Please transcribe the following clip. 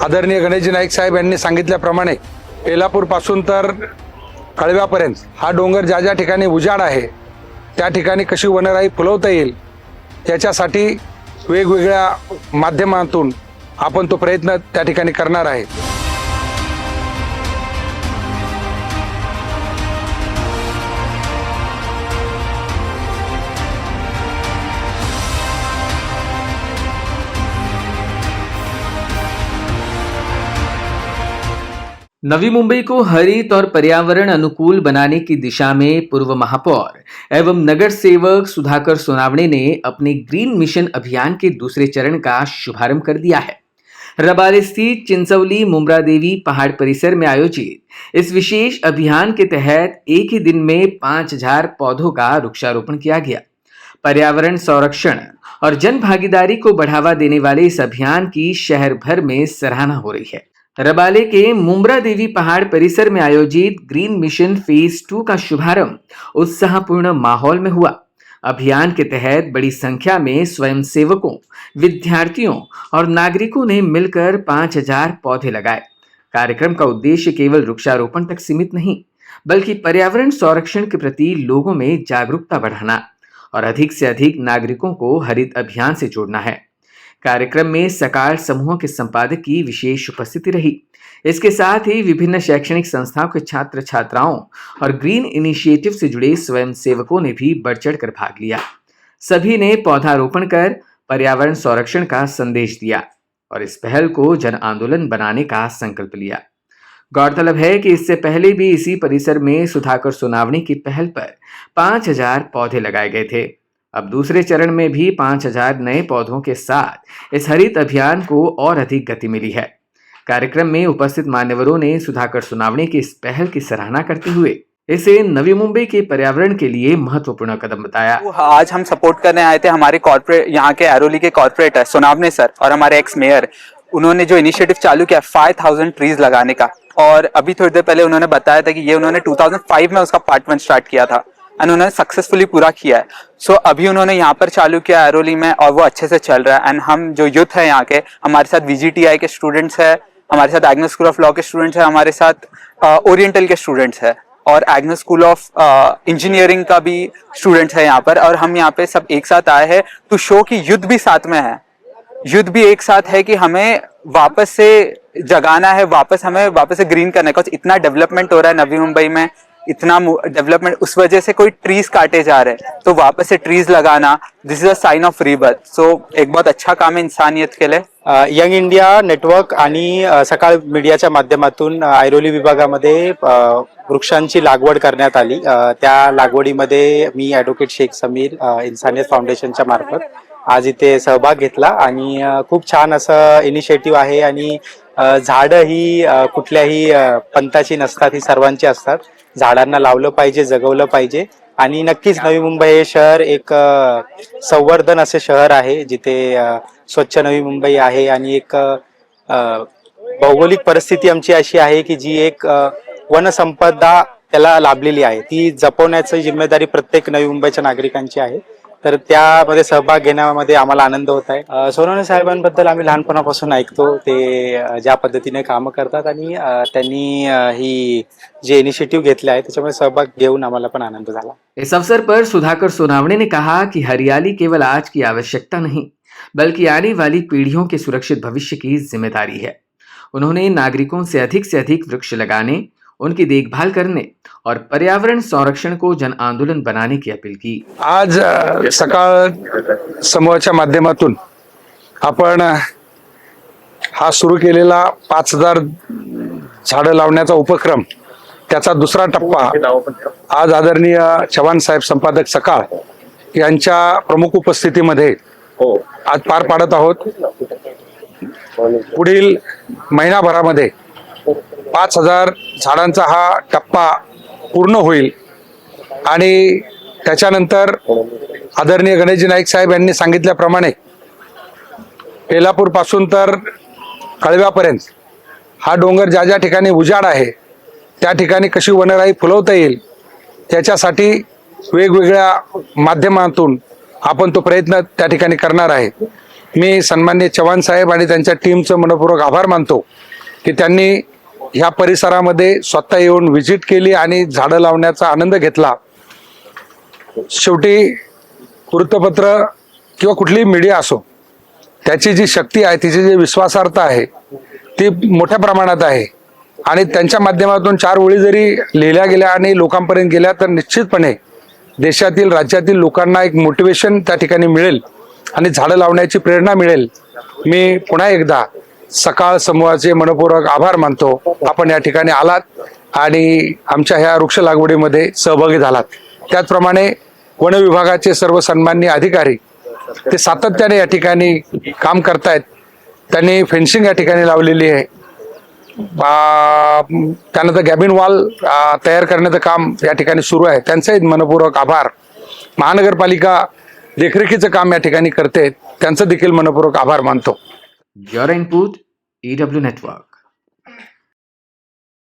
आदरणीय गणेशजी नाईक साहेब यांनी सांगितल्याप्रमाणे बेलापूरपासून तर कळव्यापर्यंत हा डोंगर ज्या ज्या ठिकाणी उजाड आहे त्या ठिकाणी कशी वनराई फुलवता येईल त्याच्यासाठी वेगवेगळ्या माध्यमातून आपण तो प्रयत्न त्या ठिकाणी करणार आहे। नवी मुंबई को हरित और पर्यावरण अनुकूल बनाने की दिशा में पूर्व महापौर एवं नगर सेवक सुधाकर सोनावणे ने अपने ग्रीन मिशन अभियान के दूसरे चरण का शुभारंभ कर दिया है। रबाले स्थित चिंचौली मुमरा देवी पहाड़ परिसर में आयोजित इस विशेष अभियान के तहत एक ही दिन में 5000 पौधों का वृक्षारोपण किया गया। पर्यावरण संरक्षण और जन भागीदारी को बढ़ावा देने वाले इस अभियान की शहर भर में सराहना हो रही है। रबाले के मुमरा देवी पहाड़ परिसर में आयोजित ग्रीन मिशन फेज 2 का शुभारंभ उत्साहपूर्ण माहौल में हुआ। अभियान के तहत बड़ी संख्या में स्वयंसेवकों, विद्यार्थियों और नागरिकों ने मिलकर 5000 पौधे लगाए। कार्यक्रम का उद्देश्य केवल वृक्षारोपण तक सीमित नहीं, बल्कि पर्यावरण संरक्षण के प्रति लोगों में जागरूकता बढ़ाना और अधिक से अधिक नागरिकों को हरित अभियान से जोड़ना है। कार्यक्रम में सकाल समूह के संपादक की विशेष उपस्थिति रही। इसके साथ ही विभिन्न शैक्षणिक संस्थाओं के छात्र छात्राओं और ग्रीन इनिशिएटिव से जुड़े स्वयं सेवकों ने भी बढ़ चढ़ कर भाग लिया। सभी ने पौधारोपण कर पर्यावरण संरक्षण का संदेश दिया और इस पहल को जन आंदोलन बनाने का संकल्प लिया। गौरतलब है कि इससे पहले भी इसी परिसर में सुधाकर सोनावणे की पहल पर 5000 पौधे लगाए गए थे। अब दूसरे चरण में भी 5000 नए पौधों के साथ इस हरित अभियान को और अधिक गति मिली है। कार्यक्रम में उपस्थित मान्यवरों ने सुधाकर सोनावणे की इस पहल की सराहना करते हुए इसे नवी मुंबई के पर्यावरण के लिए महत्वपूर्ण कदम बताया। आज हम सपोर्ट करने आए थे हमारे कॉर्पोरेट, यहाँ के एरोली के कॉर्पोरेटर सोनावणे सर और हमारे एक्स मेयर। उन्होंने जो इनिशिएटिव चालू किया 5000 ट्रीज लगाने का, और अभी थोड़ी देर पहले उन्होंने बताया था कि ये उन्होंने 2005 में उसका पार्ट 1 स्टार्ट किया था एंड उन्होंने सक्सेसफुली पूरा किया है। सो अभी उन्होंने यहाँ पर चालू किया एरोली में और वो अच्छे से चल रहा है। एंड हम जो यूथ है यहाँ के, हमारे साथ VGTI के स्टूडेंट्स है, हमारे साथ Agnes school of law K students है, हमारे साथ ओरिएंटल के स्टूडेंट्स है और एग्नेस स्कूल ऑफ इंजीनियरिंग का भी स्टूडेंट्स है यहाँ पर। और हम यहाँ पे सब एक साथ आए हैं टू शो कि युद्ध भी साथ में है, युद्ध भी एक साथ है कि हमें वापस से जगाना है, हमें वापस से ग्रीन करना है। इतना डेवलपमेंट हो रहा है नवी मुंबई में, इतना डेवलपमेंट, उस वजह से कोई ट्रीज काटे जा रहे हैं, तो वापस से ट्रीज लगाना, this is a sign of rebirth. So एक बहुत अच्छा काम है इंसानियत के लिए। यंग इंडिया नेटवर्क आणि सकाळ मीडियाच्या माध्यमातून ऐरोली विभागामध्ये वृक्षांची लागवड करण्यात आली। त्या लागवडीमध्ये मी ॲडव्होकेट शेख समीर इन्सानियत फाउंडेशनच्या मार्फत आज इथे सहभाग घेतला आणि खूप छान असं इनिशिएटिव्ह आहे। आणि झाडं ही कुठल्याही पंथाची नसतात, ही सर्वांची असतात। झाडांना लावलं पाहिजे, जगवलं पाहिजे आणि नक्कीच नवी मुंबई हे शहर एक संवर्धन असे शहर आहे जिथे स्वच्छ नवी मुंबई आहे आणि एक भौगोलिक परिस्थिती आमची अशी आहे की जी एक वनसंपदा त्याला लाभलेली आहे, ती जपवण्याची जिम्मेदारी प्रत्येक नवी मुंबईच्या नागरिकांची आहे। तर त्यामध्ये सहभाग घेण्यामध्ये आम्हाला आनंद होत आहे। सोनावणे साहेबांबद्दल आम्ही लहानपणापासून ऐकतो, ते ज्या पद्धतीने कामं करतात आणि त्यांनी ही जे इनिशिएटिव्ह घेतले आहे त्याच्यामध्ये सहभाग घेऊन आम्हाला पण आनंद झाला। इस अवसर पर सुधाकर सोनावणे ने कहा कि हरियाली केवल आज की आवश्यकता नहीं, बल्कि आने वाली पीढ़ियों के सुरक्षित भविष्य की जिम्मेदारी है। उन्होंने नागरिकों से अधिक वृक्ष लगाने, उनकी देखभाल करने और पर्यावरण संरक्षण को जन आंदोलन बनाने की अपील की। आज सकाळ समूहाच्या माध्यमातून आपण हा सुरू केलेला 5000 झाडं लावण्याचा उपक्रम, त्याचा दुसरा टप्पा आज आदरणीय चव्हाण साहेब संपादक सकाळ यांच्या प्रमुख उपस्थितीमध्ये आज पार पाडत आहोत। पुढील महिनाभरामध्ये 5000 झाडांचा हा टप्पा पूर्ण होईल आणि त्याच्यानंतर आदरणीय गणेशजी नाईक साहेब यांनी सांगितल्याप्रमाणे बेलापूरपासून तर कळव्यापर्यंत हा डोंगर ज्या ज्या ठिकाणी उजाड आहे त्या ठिकाणी कशी वनराई फुलवता येईल त्याच्यासाठी वेगवेगळ्या माध्यमातून आपण तो प्रयत्न त्या ठिकाणी करणार आहे। मी सन्माननीय चव्हाण साहेब आणि त्यांच्या टीमचं मनपूर्वक आभार मानतो की त्यांनी ह्या परिसरामध्ये स्वतः येऊन व्हिजिट केली आणि झाडं लावण्याचा आनंद घेतला. शेवटी वृत्तपत्र किंवा कुठलीही मीडिया असो, त्याची जी शक्ती आहे, तिची जी विश्वासार्हता आहे ती मोठ्या प्रमाणात आहे आणि त्यांच्या माध्यमातून 4 ओळी जरी लिहिल्या गेल्या आणि लोकांपर्यंत गेल्या तर निश्चितपणे देशातील राज्यातील लोकांना एक मोटिवेशन त्या ठिकाणी मिळेल आणि झाडं लावण्याची प्रेरणा मिळेल. मी पुन्हा एकदा सकाळ समूहाचे मनपूर्वक आभार मानतो. आपण या ठिकाणी आलात आणि आमच्या ह्या वृक्ष लागवडीमध्ये सहभागी झालात. त्याचप्रमाणे वन विभागाचे सर्व सन्माननीय अधिकारी ते सातत्याने या ठिकाणी काम करतायत. त्यांनी फेन्सिंग या ठिकाणी लावलेली आहे. त्यानंतर गॅबिन वॉल तयार करण्याचं काम या ठिकाणी सुरू आहे. त्यांचाही मनपूर्वक आभार. महानगरपालिका देखरेखीचं काम या ठिकाणी करते, त्यांचं देखील मनपूर्वक आभार मानतो. Your input, EW Network.